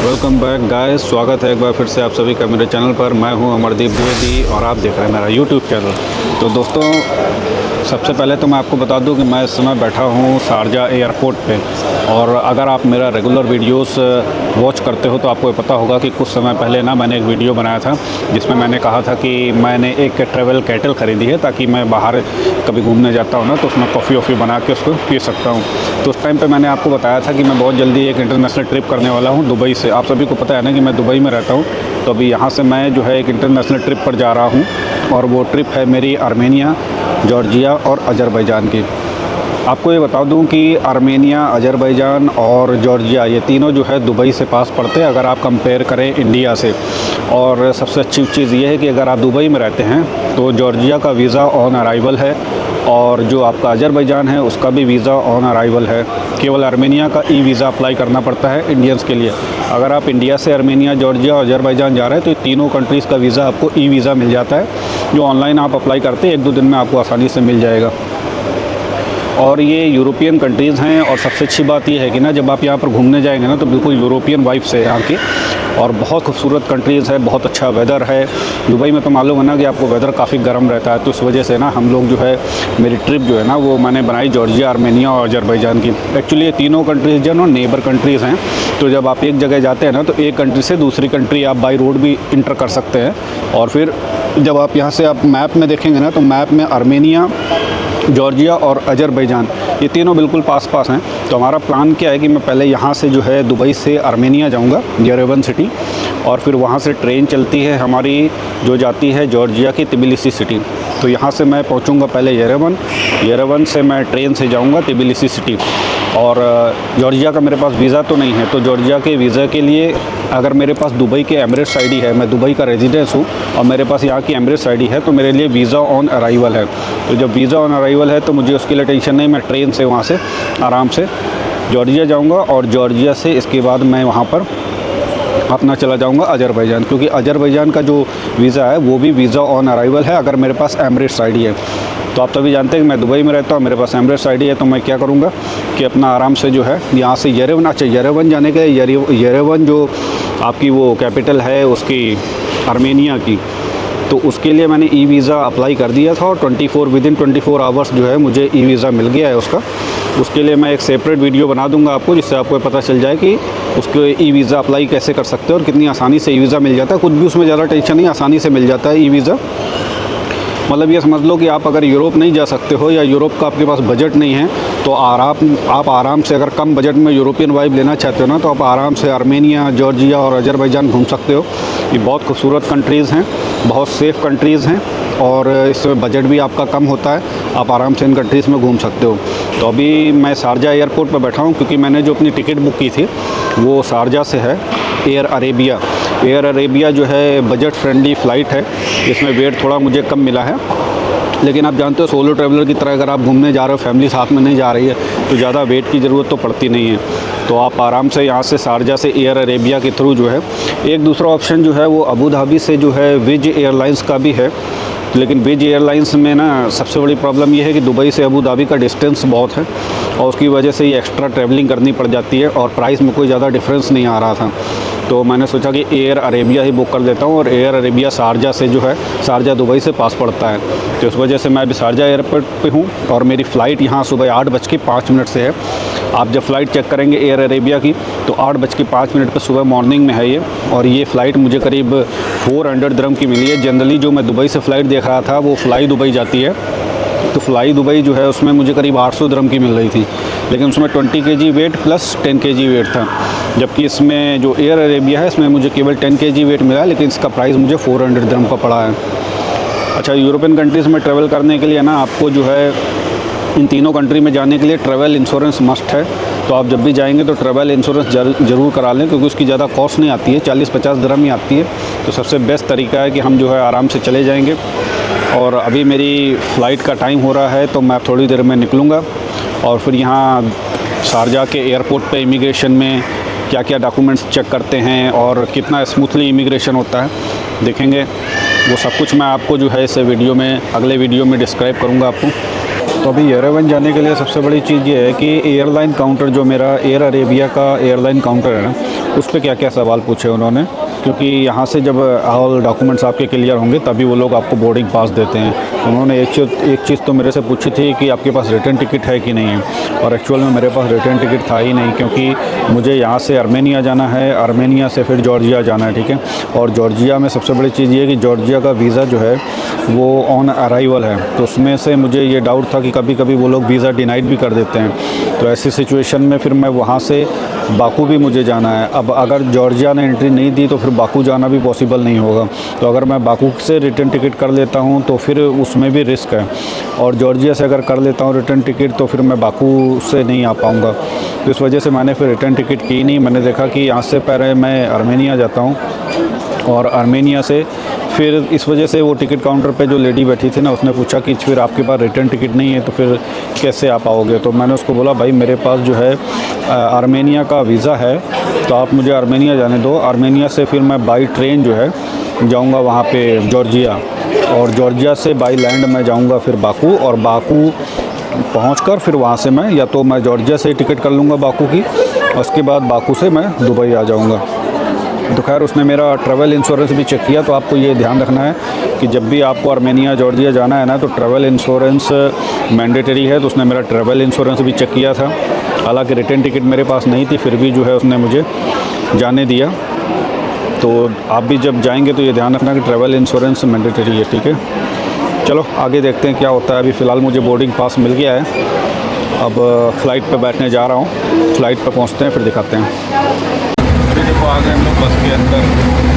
Welcome back guys, स्वागत है एक बार फिर से आप सभी का मेरे चैनल पर। मैं हूं अमरदीप द्विवेदी और आप देख रहे हैं मेरा यूट्यूब चैनल। तो दोस्तों, सबसे पहले तो मैं आपको बता दूं कि मैं इस समय बैठा हूं शारजा एयरपोर्ट पे। और अगर आप मेरा रेगुलर वीडियोस वॉच करते हो तो आपको पता होगा कि कुछ समय पहले ना मैंने एक वीडियो बनाया था जिसमें मैंने कहा था कि मैंने एक ट्रैवल कैटल ख़रीदी है ताकि मैं बाहर कभी घूमने जाता हूँ ना तो उसमें कॉफ़ी वॉफ़ी बना के उसको पी सकता हूँ। तो उस टाइम पे मैंने आपको बताया था कि मैं बहुत जल्दी एक इंटरनेशनल ट्रिप करने वाला हूँ दुबई से। आप सभी को पता है ना कि मैं दुबई में रहता हूँ। तो अभी यहाँ से मैं जो है एक इंटरनेशनल ट्रिप पर जा रहा हूँ और वो ट्रिप है मेरी आर्मेनिया, जॉर्जिया और अज़रबैजान की। आपको ये बता दूं कि आर्मेनिया, अज़रबैजान और जॉर्जिया ये तीनों जो है दुबई से पास पड़ते हैं अगर आप कंपेयर करें इंडिया से। और सबसे अच्छी चीज़ ये है कि अगर आप दुबई में रहते हैं तो जॉर्जिया का वीज़ा ऑन अराइवल है और जो आपका अज़रबैजान है उसका भी वीज़ा ऑन अराइवल है। केवल आर्मेनिया का ई वीज़ा अप्लाई करना पड़ता है इंडियंस के लिए। अगर आप इंडिया से आर्मेनिया, जॉर्जिया और अज़रबैजान जा रहे हैं तो तीनों कंट्रीज़ का वीज़ा आपको ई वीज़ा मिल जाता है जो ऑनलाइन आप अप्लाई करते हैं 1-2 दिन में आपको आसानी से मिल जाएगा। और ये यूरोपियन कंट्रीज़ हैं और सबसे अच्छी बात ये है कि ना जब आप यहाँ पर घूमने जाएंगे ना तो बिल्कुल यूरोपियन वाइब्स है यहाँ की। और बहुत खूबसूरत कंट्रीज़ है, बहुत अच्छा वेदर है। दुबई में तो मालूम है ना कि आपको वेदर काफ़ी गर्म रहता है, तो इस वजह से ना हम लोग जो है मेरी ट्रिप जो है ना वो मैंने बनाई जॉर्जिया, आर्मेनिया और अज़रबैजान की। एक्चुअली ये तीनों कंट्रीज़ जो है ना नेबर कंट्रीज़ हैं। तो जब आप एक जगह जाते हैं ना तो एक कंट्री से दूसरी कंट्री आप बाई रोड भी इंटर कर सकते हैं। और फिर जब आप यहाँ से आप मैप में देखेंगे ना तो मैप में आर्मेनिया, जॉर्जिया और अज़रबैजान ये तीनों बिल्कुल पास पास हैं। तो हमारा प्लान क्या है कि मैं पहले यहाँ से जो है दुबई से आर्मेनिया जाऊँगा, येरेवन सिटी, और फिर वहाँ से ट्रेन चलती है हमारी जो जाती है जॉर्जिया की तिबिलिसी सिटी। तो यहाँ से मैं पहुँचूँगा पहले येरेवन से मैं ट्रेन से जाऊँगा तिबिलिसी सिटी। और जॉर्जिया का मेरे पास वीज़ा तो नहीं है, तो जॉर्जिया के वीज़ा के लिए अगर मेरे पास दुबई के एमिरेट्स आईडी है, मैं दुबई का रेजिडेंस हूँ और मेरे पास यहाँ की एमिरेट्स आईडी है, तो मेरे लिए वीज़ा ऑन अराइवल है। तो जब वीज़ा ऑन अराइवल है तो मुझे उसके लिए टेंशन नहीं, मैं ट्रेन से वहाँ से आराम से जॉर्जिया जाऊँगा और जॉर्जिया से इसके बाद मैं वहाँ पर अपना चला जाऊंगा अज़रबैजान, क्योंकि अज़रबैजान का जो वीज़ा है वो भी वीज़ा ऑन अराइवल है अगर मेरे पास एमिरेट्स आईडी है। तो आप सभी जानते हैं कि मैं दुबई में रहता हूँ, मेरे पास एमिरेट्स आईडी है। तो मैं क्या करूँगा कि अपना आराम से जो है यहाँ से येरेवन जाने के लिए येरेवन जो आपकी वो कैपिटल है उसकी आर्मेनिया की, तो उसके लिए मैंने ई वीज़ा अप्लाई कर दिया था और विदिन 24 आवर्स जो है मुझे ई वीज़ा मिल गया है उसका। उसके लिए मैं एक सेपरेट वीडियो बना दूंगा आपको, जिससे आपको पता चल जाए कि उसके ई वीज़ा अप्लाई कैसे कर सकते हैं और कितनी आसानी से ई वीज़ा मिल जाता है। कुछ भी उसमें ज़्यादा टेंशन नहीं, आसानी से मिल जाता है ई वीज़ा। मतलब ये समझ लो कि आप अगर यूरोप नहीं जा सकते हो या यूरोप का आपके पास बजट नहीं है तो आप आराम से, अगर कम बजट में यूरोपियन वाइब लेना चाहते हो ना, तो आप आराम से आर्मेनिया, जॉर्जिया और अज़रबैजान घूम सकते हो। ये बहुत खूबसूरत कंट्रीज़ हैं, बहुत सेफ़ कंट्रीज़ हैं और इसमें बजट भी आपका कम होता है, आप आराम से इन कंट्रीज़ में घूम सकते हो। तो अभी मैं शारजा एयरपोर्ट पर बैठा हूँ क्योंकि मैंने जो अपनी टिकट बुक की थी वो शारजा से है, एयर अरेबिया जो है बजट फ्रेंडली फ़्लाइट है। इसमें वेट थोड़ा मुझे कम मिला है, लेकिन आप जानते हो सोलो ट्रैवलर की तरह अगर आप घूमने जा रहे हो, फैमिली साथ में नहीं जा रही है, तो ज़्यादा वेट की ज़रूरत तो पड़ती नहीं है। तो आप आराम से यहाँ से शारजा से एयर अरेबिया के थ्रू जो है, एक दूसरा ऑप्शन जो है वो अबू धाबी से जो है विज एयरलाइंस का भी है। लेकिन विज एयरलाइंस में ना सबसे बड़ी प्रॉब्लम ये है कि दुबई से अबू धाबी का डिस्टेंस बहुत है और उसकी वजह से ये एक्स्ट्रा ट्रैवलिंग करनी पड़ जाती है और प्राइस में कोई ज़्यादा डिफरेंस नहीं आ रहा था। तो मैंने सोचा कि एयर अरेबिया ही बुक कर देता हूँ और एयर अरेबिया शारजा से जो है, शारजा दुबई से पास पड़ता है। तो इस वजह से मैं अभी शारजा एयरपोर्ट पे हूँ और मेरी फ़्लाइट यहाँ सुबह 8:05 से है। आप जब फ़्लाइट चेक करेंगे एयर अरेबिया की तो 8:05 पर सुबह मॉर्निंग में है ये। और ये फ़्लाइट मुझे करीब 400 दिरहम की मिली है। जनरली जो मैं दुबई से फ़्लाइट देख रहा था वो फ़्लाई दुबई जाती है, तो फ़्लाई दुबई जो है उसमें मुझे करीब 800 दिरहम की मिल रही थी, लेकिन उसमें 20 kg weight plus 10 kg weight था। जबकि इसमें जो एयर अरेबिया है इसमें मुझे केवल 10 kg वेट मिला है, लेकिन इसका प्राइस मुझे 400 दिरहम का पड़ा है। अच्छा, यूरोपियन कंट्रीज़ में ट्रैवल करने के लिए ना आपको जो है इन तीनों कंट्री में जाने के लिए ट्रैवल इंश्योरेंस मस्ट है। तो आप जब भी जाएंगे तो ट्रैवल इंश्योरेंस ज़रूर करा लें, क्योंकि उसकी ज़्यादा कॉस्ट नहीं आती है, 40-50 दिरहम ही आती है। तो सबसे बेस्ट तरीका है कि हम जो है आराम से चले जाएंगे। और अभी मेरी फ़्लाइट का टाइम हो रहा है तो मैं थोड़ी देर में निकलूँगा और फिर यहाँ शारजा के एयरपोर्ट पे इमिग्रेशन में क्या क्या डॉक्यूमेंट्स चेक करते हैं और कितना स्मूथली इमिग्रेशन होता है देखेंगे। वो सब कुछ मैं आपको जो है इस वीडियो में, अगले वीडियो में डिस्क्राइब करूँगा आपको। तो अभी येरेवन जाने के लिए सबसे बड़ी चीज़ ये है कि एयरलाइन काउंटर जो मेरा एयर अरेबिया का एयरलाइन काउंटर है ना, उस पे क्या क्या सवाल पूछे उन्होंने, क्योंकि यहाँ से जब ऑल डॉक्यूमेंट्स आपके क्लियर होंगे तभी वो लोग आपको बोर्डिंग पास देते हैं। उन्होंने एक चीज़ तो मेरे से पूछी थी कि आपके पास रिटर्न टिकट है कि नहीं है, और एक्चुअल में मेरे पास रिटर्न टिकट था ही नहीं, क्योंकि मुझे यहाँ से आर्मेनिया जाना है, आर्मेनिया से फिर जॉर्जिया जाना है, ठीक है। और जॉर्जिया में सबसे बड़ी चीज़ ये है कि जॉर्जिया का वीज़ा जो है वो ऑन अराइवल है, तो उसमें से मुझे ये डाउट था कि कभी कभी वो लोग वीज़ा डिनाइड भी कर देते हैं। तो ऐसी सिचुएशन में फिर मैं वहाँ से बाकू भी मुझे जाना है। अब अगर जॉर्जिया ने एंट्री नहीं दी तो फिर बाकू जाना भी पॉसिबल नहीं होगा। तो अगर मैं बाकू से रिटर्न टिकट कर लेता हूँ तो फिर उसमें भी रिस्क है, और जॉर्जिया से अगर कर लेता हूँ रिटर्न टिकट तो फिर मैं बाकू से नहीं आ पाऊँगा। तो इस वजह से मैंने फिर रिटर्न टिकट की नहीं। मैंने देखा कि यहाँ से पहले मैं आर्मेनिया जाता हूँ, और आर्मेनिया से फिर इस वजह से वो टिकट काउंटर पे जो लेडी बैठी थी ना, उसने पूछा कि फिर आपके पास रिटर्न टिकट नहीं है तो फिर कैसे आप आओगे। तो मैंने उसको बोला भाई मेरे पास जो है आर्मेनिया का वीज़ा है, तो आप मुझे आर्मेनिया जाने दो। आर्मेनिया से फिर मैं बाई ट्रेन जो है जाऊंगा वहाँ पे जॉर्जिया, और जॉर्जिया से बाई लैंड मैं जाऊंगा फिर बाकू, और बाकू पहुंचकर फिर वहाँ से मैं या तो मैं जॉर्जिया से टिकट कर लूँगा बाकू की, उसके बाद बाकू से मैं दुबई आ जाऊँगा। तो खैर उसने मेरा ट्रैवल इंश्योरेंस भी चेक किया। तो आपको ये ध्यान रखना है कि जब भी आपको आर्मेनिया जॉर्जिया जाना है ना, तो ट्रैवल इंश्योरेंस मैंडेटरी है। तो उसने मेरा ट्रैवल इंश्योरेंस भी चेक किया था, हालांकि रिटर्न टिकट मेरे पास नहीं थी, फिर भी जो है उसने मुझे जाने दिया। तो आप भी जब जाएंगे तो ये ध्यान रखना कि ट्रैवल इंश्योरेंस मैंडेटरी है, ठीक है। चलो आगे देखते हैं क्या होता है। अभी फ़िलहाल मुझे बोर्डिंग पास मिल गया है, अब फ़्लाइट पर बैठने जा रहा हूँ। फ़्लाइट पर पहुँचते हैं फिर दिखाते हैं। देखो आ गए हम लोग बस के अंदर।